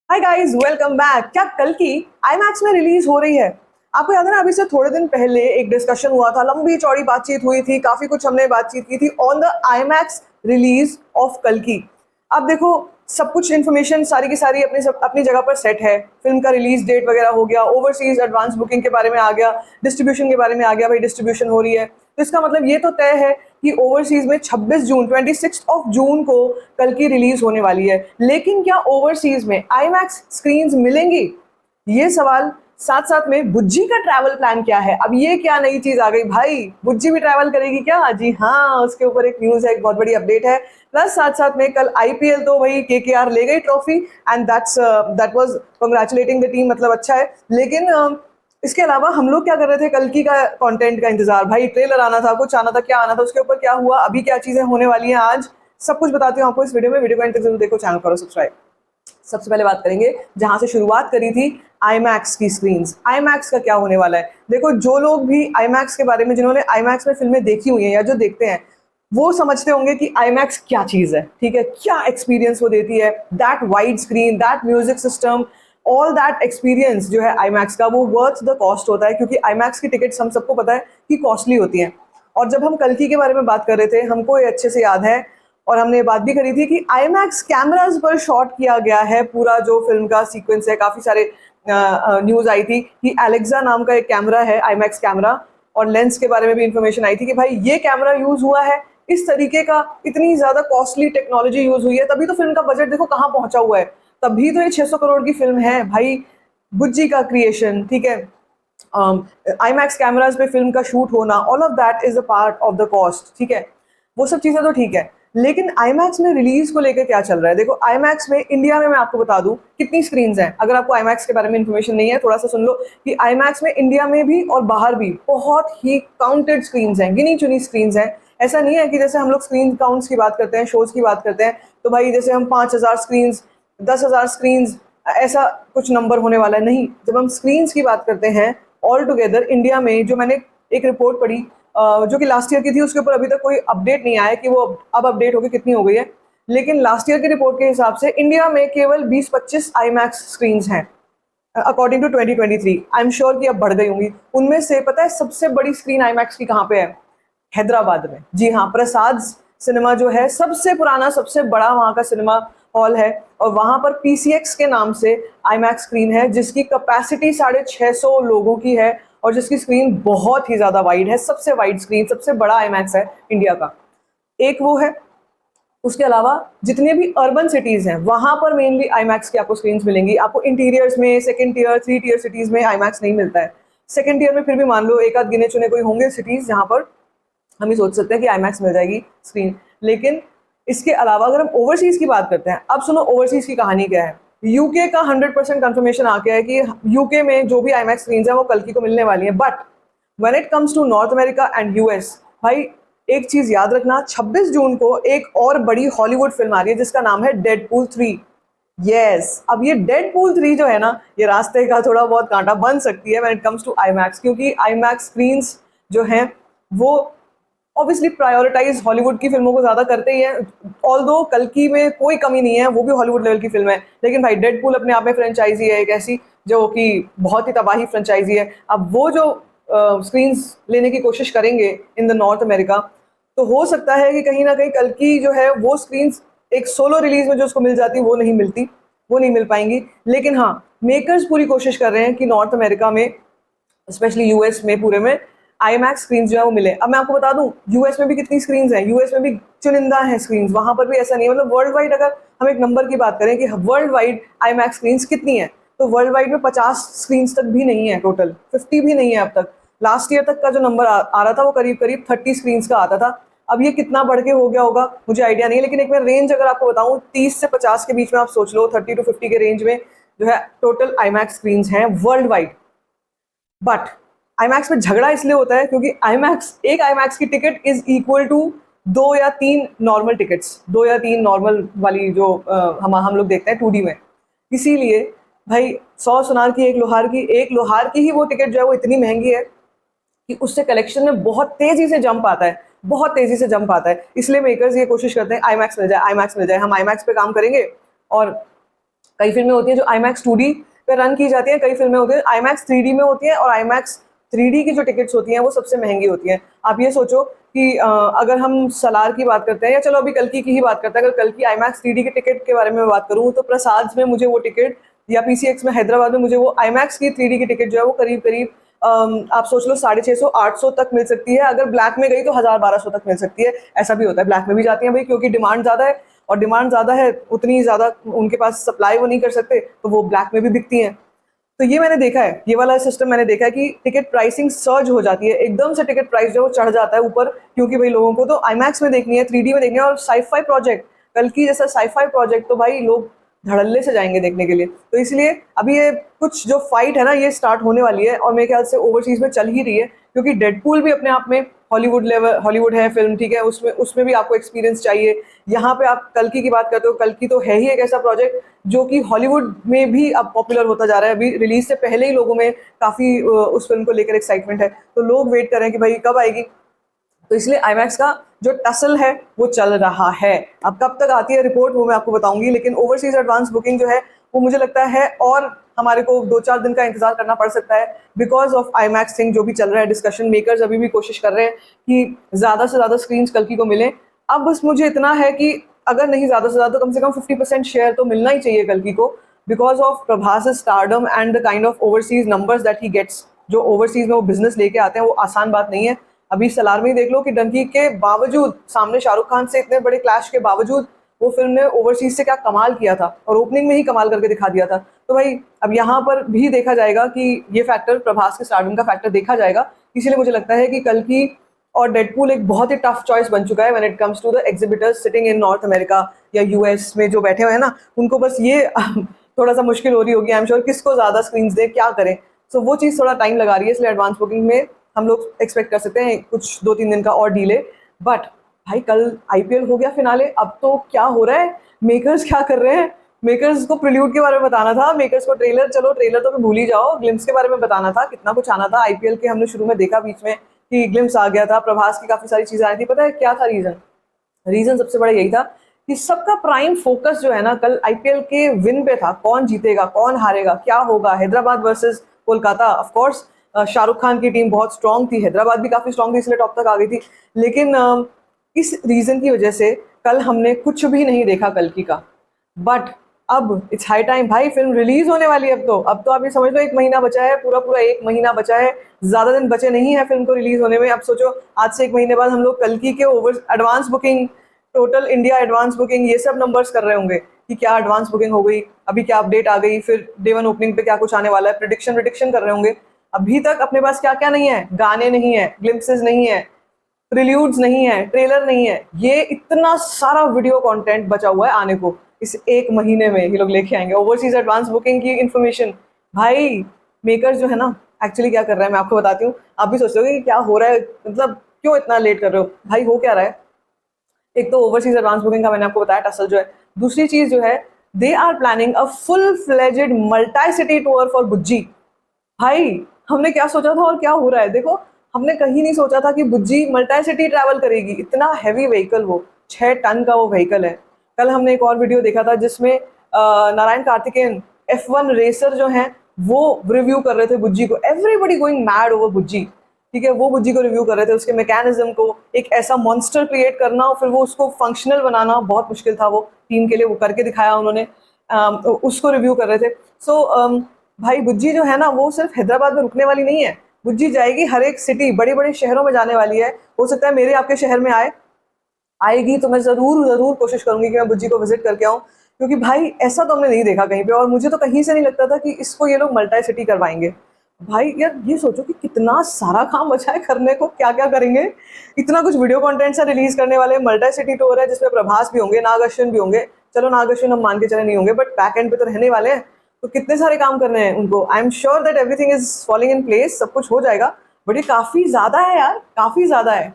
Hi guys, welcome back. क्या कल की आईमैक्स में रिलीज हो रही है? आपको याद है ना, अभी से थोड़े दिन पहले एक डिस्कशन हुआ था, लंबी चौड़ी बातचीत हुई थी, काफी कुछ हमने बातचीत की थी on the IMAX release of कल की। अब देखो, सब कुछ इन्फॉर्मेशन सारी की सारी अपनी जगह पर सेट है। फिल्म का रिलीज डेट वगैरह हो गया, ओवरसीज एडवांस बुकिंग के बारे में आ गया, डिस्ट्रीब्यूशन के बारे में आ गया, भाई डिस्ट्रीब्यूशन हो रही है। तो इसका मतलब ये तो तय है कि ओवरसीज में 26 जून 26 जून को कल की रिलीज होने वाली है। लेकिन क्या ओवरसीज में आईमैक्स स्क्रीन्स मिलेंगी, ये सवाल। साथ साथ में बुज्जी का ट्रैवल प्लान क्या है? अब ये क्या नई चीज आ गई भाई, बुज्जी भी ट्रैवल करेगी क्या? जी हाँ, उसके ऊपर एक न्यूज है, एक बहुत बड़ी अपडेट है। प्लस साथ साथ में कल आईपीएल तो भाई केकेआर ले गई trophy, and that was congratulating the team, मतलब अच्छा है। लेकिन इसके अलावा हम लोग क्या कर रहे थे? कल की का कंटेंट का इंतजार, भाई ट्रेलर आना था, कुछ आना था, क्या आना था, उसके ऊपर क्या हुआ, अभी क्या चीजें होने वाली हैं, आज सब कुछ बताती हूँ आपको इस वीडियो में। वीडियो को एंड तक जरूर देखो, चैनल करो सब्सक्राइब। सबसे पहले बात करेंगे जहां से शुरुआत करी थी, आईमैक्स की स्क्रीन्स। आईमैक्स का क्या होने वाला है? देखो, जो लोग भी आईमैक्स के बारे में, जिन्होंने आईमैक्स में फिल्में देखी हुई हैं या जो देखते हैं, वो समझते होंगे कि आईमैक्स क्या चीज है, ठीक है, क्या एक्सपीरियंस वो देती है। That wide screen, that music system, all that experience जो है आईमैक्स का, वो वर्थ द कॉस्ट होता है, क्योंकि आईमैक्स की टिकट्स हम सबको पता है कि कॉस्टली होती हैं। और जब हम कल्कि के बारे में बात कर रहे थे, हमको ये अच्छे से याद है, और हमने ये बात भी करी थी कि आईमैक्स कैमराज पर शॉट किया गया है पूरा जो फिल्म का सीक्वेंस है। काफी सारे न्यूज आई थी कि एलेक्सा नाम का एक कैमरा है, आईमैक्स कैमरा, और लेंस के बारे में भी इंफॉर्मेशन आई थी कि भाई ये कैमरा यूज हुआ है, इस तरीके का इतनी ज्यादा कॉस्टली टेक्नोलॉजी यूज हुई है, तभी तो फिल्म का बजट देखो कहाँ पहुंचा हुआ है। तभी तो ये 600 करोड़ की फिल्म है भाई, बुज्जी का क्रिएशन, ठीक है। आईमैक्स कैमराज पे फिल्म का शूट होना, all of that is a part of the cost, ठीक है। वो सब चीजें तो ठीक है, लेकिन आईमैक्स में रिलीज को लेकर क्या चल रहा है? देखो, आईमैक्स में इंडिया में मैं आपको बता दूं कितनी स्क्रीन्स हैं। अगर आपको आईमैक्स के बारे में इंफॉर्मेशन नहीं है, थोड़ा सा सुन लो कि आईमैक्स में इंडिया में भी और बाहर भी बहुत ही काउंटेड स्क्रीन्स हैं, गिनी चुनी स्क्रीन्स हैं। ऐसा नहीं है कि जैसे हम लोग स्क्रीन काउंट्स की बात करते हैं, शोज की बात करते हैं, तो भाई जैसे हम 5,000 स्क्रीन्स, 10,000 स्क्रीन्स, ऐसा कुछ नंबर होने वाला है, नहीं। जब हम स्क्रीन्स की बात करते हैं ऑल टुगेदर इंडिया में, जो मैंने एक रिपोर्ट पढ़ी जो कि लास्ट ईयर की थी, उसके ऊपर अभी तक कोई अपडेट नहीं आया कि वो अब अपडेट होकर कितनी हो गई है। लेकिन लास्ट ईयर की रिपोर्ट के हिसाब से इंडिया में केवल 20-25 आईमैक्स स्क्रीन्स हैं according to 2023। I am sure कि अब बढ़ गई होंगी। उनमें से पता है सबसे बड़ी स्क्रीन आईमैक्स की कहाँ पे है? हैदराबाद में। जी हाँ, प्रसाद सिनेमा जो है सबसे पुराना, सबसे बड़ा वहाँ का सिनेमा हॉल है, और वहाँ पर पीसीएक्स के नाम से आईमैक्स स्क्रीन है, जिसकी कैपेसिटी 650 लोगों की है, और जिसकी स्क्रीन बहुत ही ज़्यादा वाइड है, सबसे वाइड स्क्रीन, सबसे बड़ा आईमैक्स है इंडिया का। एक वो है। उसके अलावा जितने भी अर्बन सिटीज़ हैं, वहाँ पर मेनली आईमैक्स की आपको स्क्रीन्स मिलेंगी। आपको इंटीरियर्स में, सेकंड टीयर, 3 टीयर सिटीज़ में आईमैक्स नहीं मिलता है। सेकंड टीयर में फिर भी मान लो एक आध गिने चुने कोई होंगे सिटीज़ जहाँ पर हम ही सोच सकते हैं कि आईमैक्स मिल जाएगी स्क्रीन। लेकिन इसके अलावा अगर हम ओवरसीज की बात करते हैं, अब सुनो ओवरसीज की कहानी क्या है। यूके का 100% कंफर्मेशन आ गया है कि यूके में जो भी आईमैक्स स्क्रीन है वो कल की को मिलने वाली है। But when it comes to North America and US, भाई एक चीज याद रखना, 26 जून को एक और बड़ी हॉलीवुड फिल्म आ रही है जिसका नाम है डेडपूल 3। यस, अब ये डेडपूल 3 जो है ना, ये रास्ते का थोड़ा बहुत कांटा बन सकती है when it comes to IMAX, क्योंकि आईमैक्स स्क्रीन्स जो हैं वो ऑब्वियसली प्रायोरिटाइज हॉलीवुड की फिल्मों को ज़्यादा करते ही हैं। ऑल्दो कल्कि में कोई कमी नहीं है, वो भी हॉलीवुड लेवल की फिल्म है, लेकिन भाई डेडपूल अपने आप में फ्रेंचाइजी है एक ऐसी, जो कि बहुत ही तबाही फ्रेंचाइजी है। अब वो जो स्क्रीन्स लेने की कोशिश करेंगे इन द नॉर्थ अमेरिका, तो हो सकता है कि कहीं ना कहीं कल्कि जो है वो स्क्रीन्स एक सोलो रिलीज में जो उसको मिल जाती वो नहीं मिलती, वो नहीं मिल पाएंगी। लेकिन हाँ, मेकर्स पूरी कोशिश कर रहे हैं कि नॉर्थ अमेरिका में, स्पेशली यूएस में, पूरे में आईमैक्स स्क्रीन्स जो है वो मिले। अब मैं आपको बता दूं यूएस में भी कितनी स्क्रीन्स हैं, यूएस में भी चुनिंदा है स्क्रीन्स, वहां पर भी ऐसा नहीं है। मतलब वर्ल्ड वाइड अगर हम एक नंबर की बात करें कि वर्ल्ड वाइड आईमैक्स स्क्रीन्स कितनी है, तो वर्ल्ड वाइड में 50 स्क्रीन्स तक भी नहीं है, टोटल 50 भी नहीं है अब तक। लास्ट ईयर तक का जो नंबर आ रहा था वो करीब करीब 30 स्क्रीन्स का आता था। अब ये कितना बढ़ के हो गया होगा मुझे आइडिया नहीं है, लेकिन एक मैं रेंज अगर आपको बताऊं, 30 से 50 के बीच में आप सोच लो, 30 to 50 के रेंज में जो है टोटल आईमैक्स स्क्रीन्स हैं वर्ल्ड वाइड। बट आईमैक्स में झगड़ा इसलिए होता है क्योंकि एक आईमैक्स की टिकट इज इक्वल टू 2 या 3 नॉर्मल टिकट्स, 2 या 3 नॉर्मल वाली जो हम लोग देखते हैं 2D में। इसीलिए भाई 100 सुनार की एक लोहार की ही वो टिकट जो है वो इतनी महंगी है कि उससे कलेक्शन में बहुत तेजी से जंप आता है, बहुत तेजी से जंप आता है। इसलिए मेकर्स ये कोशिश करते हैं आईमैक्स मिल जाए, आईमैक्स मिल जाए, हम आईमैक्स पे काम करेंगे और कई फिल्में होती हैं जो IMAX 2D पे रन की जाती हैं, कई फिल्में होती हैं IMAX 3D में होती हैं, और IMAX 3D की जो टिकट्स होती हैं वो सबसे महंगी होती हैं। आप ये सोचो कि अगर हम सलार की बात करते हैं, या चलो अभी कल्कि की ही बात करते हैं, अगर कल्कि IMAX 3D के टिकट के बारे में बात करूँ तो प्रसाद में मुझे वो टिकट, या PCX में हैदराबाद में मुझे वो IMAX की 3D की टिकट जो है वो करीब करीब आप सोच लो 650-800 तक मिल सकती है। अगर ब्लैक में गई तो 1000-1200 तक मिल सकती है। ऐसा भी होता है, ब्लैक में भी जाती हैं भाई, क्योंकि डिमांड ज़्यादा है, और डिमांड ज़्यादा है उतनी ज़्यादा उनके पास सप्लाई वो नहीं कर सकते, तो वो ब्लैक में भी बिकती हैं। तो ये मैंने देखा है, ये वाला सिस्टम मैंने देखा है कि टिकट प्राइसिंग सर्ज हो जाती है, एकदम से टिकट प्राइस जो है वो चढ़ जाता है ऊपर, क्योंकि भाई लोगों को तो IMAX में देखनी है, 3D में देखनी है, और साई-फाई प्रोजेक्ट, कल की जैसा साई-फाई प्रोजेक्ट तो भाई लोग धड़ल्ले से जाएंगे देखने के लिए। तो इसलिए अभी ये कुछ जो फाइट है ना ये स्टार्ट होने वाली है, और मेरे ख्याल से ओवरसीज में चल ही रही है, क्योंकि डेडपूल भी अपने आप में हॉलीवुड है फिल्म, ठीक है, उसमें उसमें भी आपको एक्सपीरियंस चाहिए। यहाँ पे आप कल्कि की बात करते हो, कल्कि तो है ही एक ऐसा प्रोजेक्ट जो कि हॉलीवुड में भी अब पॉपुलर होता जा रहा है। अभी रिलीज से पहले ही लोगों में काफ़ी उस फिल्म को लेकर एक्साइटमेंट है, तो लोग वेट कर रहे हैं कि भाई कब आएगी। तो इसलिए IMAX का जो टसल है वो चल रहा है। अब कब तक आती है रिपोर्ट वो मैं आपको बताऊंगी, लेकिन ओवरसीज एडवांस बुकिंग जो है वो मुझे लगता है और हमारे को 2-4 दिन का इंतजार करना पड़ सकता है, बिकॉज ऑफ IMAX थिंग जो भी चल रहा है डिस्कशन। मेकर्स अभी भी कोशिश कर रहे हैं कि ज़्यादा से ज़्यादा स्क्रीन्स कल्कि को मिले। अब बस मुझे इतना है कि अगर नहीं ज़्यादा से ज़्यादा तो कम से कम 50% शेयर तो मिलना ही चाहिए कल्कि को, because of Prabhas stardom and the kind of overseas numbers that he gets. जो ओवरसीज में वो बिजनेस लेके आते हैं वो आसान बात नहीं है। अभी सलार में ही देख लो कि डंकी के बावजूद, सामने शाहरुख खान से इतने बड़े क्लैश के बावजूद, वो फिल्म ने ओवरसीज से क्या कमाल किया था, और ओपनिंग में ही कमाल करके दिखा दिया था। तो भाई अब यहाँ पर भी देखा जाएगा कि ये फैक्टर, प्रभास के स्टारडम का फैक्टर देखा जाएगा। इसीलिए मुझे लगता है कि कल्कि और डेडपूल एक बहुत ही टफ चॉइस बन चुका है when it comes to the exhibitors sitting in North America या US में जो बैठे हुए हैं ना, उनको बस ये थोड़ा सा मुश्किल हो रही होगी, आई एम श्योर, किसको ज़्यादा स्क्रीन्स दे, क्या करें। सो वो चीज़ थोड़ा टाइम लगा रही है, इसलिए एडवांस बुकिंग में हम लोग एक्सपेक्ट कर सकते हैं कुछ 2-3 दिन का और डिले। बट भाई कल IPL हो गया फिनाले, अब तो क्या हो रहा है, मेकर्स क्या कर रहे हैं। मेकर्स को प्रील्यूड के बारे में बताना था, मेकर्स को ट्रेलर, चलो ट्रेलर तो भूल ही जाओ, ग्लिम्स के बारे में बताना था, कितना कुछ आना था। IPL के हमने शुरू में देखा, बीच में कि ग्लिम्स आ गया था, प्रभास की काफ़ी सारी चीज़ें आई थी। पता है क्या था रीज़न सबसे बड़ा यही था कि सबका प्राइम फोकस जो है ना कल IPL के विन पे था, कौन जीतेगा, कौन हारेगा, क्या होगा। Hyderabad versus Kolkata, of course Shahrukh Khan की टीम बहुत स्ट्रांग थी, हैदराबाद भी काफ़ी स्ट्रांग थी, इसलिए टॉप तक आ गई थी। लेकिन इस रीज़न की वजह से कल हमने कुछ भी नहीं देखा कल्कि का। बट अब इट्स हाई टाइम भाई, फिल्म रिलीज होने वाली है। अब तो आप ये समझ लो 1 महीना बचा है, पूरा पूरा 1 महीना बचा है, ज़्यादा दिन बचे नहीं है फिल्म को रिलीज होने में। अब सोचो आज से 1 महीने बाद हम लोग कल्कि के over advance booking, total India advance booking, ये सब नंबर्स कर रहे होंगे कि क्या एडवांस बुकिंग हो गई, अभी क्या अपडेट आ गई, फिर डे 1 ओपनिंग पे क्या कुछ आने वाला है, प्रिडिक्शन कर रहे होंगे। अभी तक अपने पास क्या क्या नहीं है, गाने नहीं है, ग्लिम्पसेस नहीं है, प्रिल्यूड्स नहीं है, ट्रेलर नहीं है, ये इतना सारा वीडियो कंटेंट बचा हुआ है आने को। इस 1 महीने में ये लोग लेके आएंगे ओवरसीज एडवांस बुकिंग की इन्फॉर्मेशन। भाई मेकर्स जो है ना एक्चुअली क्या कर रहा है मैं आपको बताती हूँ, आप भी सोचते हो कि क्या हो रहा है, मतलब क्यों इतना लेट कर रहे हो। भाई हो क्या रहा है, एक तो ओवरसीज एडवांस बुकिंग का मैंने आपको बताया टसल जो है, दूसरी चीज जो है they are planning a full fledged multi city tour for Bujji. भाई हमने क्या सोचा था और क्या हो रहा है देखो, हमने कहीं नहीं सोचा था कि बुज्जी मल्टी सिटी ट्रैवल करेगी। इतना हैवी व्हीकल, वो 6 टन का वो व्हीकल है। कल हमने एक और वीडियो देखा था जिसमें नारायण कार्तिकेयन F1 रेसर जो हैं वो रिव्यू कर रहे थे बुज्जी को, एवरीबडी गोइंग मैड ओवर बुज्जी, ठीक है, वो बुज्जी को रिव्यू कर रहे थे, उसके मैकेनिज्म को, एक ऐसा मॉन्स्टर क्रिएट करना और फिर वो उसको फंक्शनल बनाना बहुत मुश्किल था, वो टीम के लिए वो करके दिखाया उन्होंने, उसको रिव्यू कर रहे थे। सो भाई बुज्जी जो है ना वो सिर्फ हैदराबाद में रुकने वाली नहीं है, बुज्जी जाएगी हर एक सिटी, बड़े बड़े शहरों में जाने वाली है। हो सकता है मेरे आपके शहर में आएगी तो मैं ज़रूर कोशिश करूंगी कि मैं बुज्जी को विजिट करके आऊँ, क्योंकि भाई ऐसा तो हमने नहीं देखा कहीं पे, और मुझे तो कहीं से नहीं लगता था कि इसको ये लोग मल्टी सिटी करवाएंगे। भाई यार ये सोचो कि कितना सारा काम बचा है करने को, क्या क्या करेंगे, इतना कुछ वीडियो कंटेंट सा रिलीज करने वाले, मल्टी सिटी टूर है जिसमें प्रभास भी होंगे, नाग अश्विन भी होंगे, चलो नाग अश्विन हम मान के चले नहीं होंगे बट बैक एंड पे तो रहने वाले हैं, तो कितने सारे काम करने हैं उनको। आई am sure that everything is falling in place, सब कुछ हो जाएगा, बट ये काफ़ी ज़्यादा है यार, काफ़ी ज़्यादा है।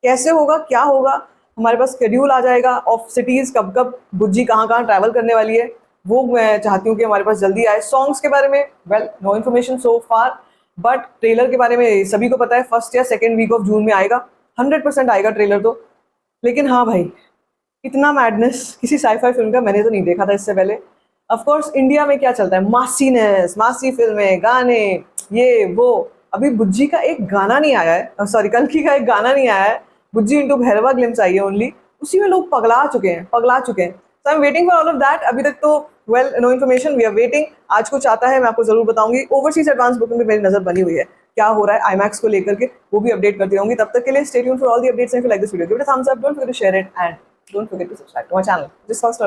कैसे होगा, क्या होगा, हमारे पास शेड्यूल आ जाएगा ऑफ सिटीज़, कब कब बुज्जी कहाँ कहाँ ट्रैवल करने वाली है, वो मैं चाहती हूँ कि हमारे पास जल्दी आए। सॉन्ग्स के बारे में well no information so far, but trailer के बारे में सभी को पता है 1st या 2nd वीक ऑफ जून में आएगा, 100% आएगा ट्रेलर तो। लेकिन हाँ भाई इतना मैडनेस किसी साई-फाई फिल्म का मैंने तो नहीं देखा था इससे पहले। ऑफ कोर्स इंडिया में क्या चलता है, मासीनेस, मासी फिल्में, गाने, ये वो। अभी बुज्जी का एक गाना नहीं आया है, सॉरी कल्कि का एक गाना नहीं आया है, बुज्जी इंटू भैरवा ग्लिम्स आई है ओनली, उसी में लोग पगला चुके हैं, पगला चुके हैं। So I am waiting for all of that. अभी तक तो well no information, we are waiting. आज कुछ आता है मैं आपको जरूर बताऊंगी। ओवरसीज एडवांस बुकिंग में मेरी नजर बनी हुई है, क्या हो रहा है आईमैक्स को लेकर के वो भी अपडेट करती रहूंगी। तब तक के लिए stay tuned for all the updates. If you like this video give it a thumbs up, don't forget to share it and don't forget to subscribe to my channel. This was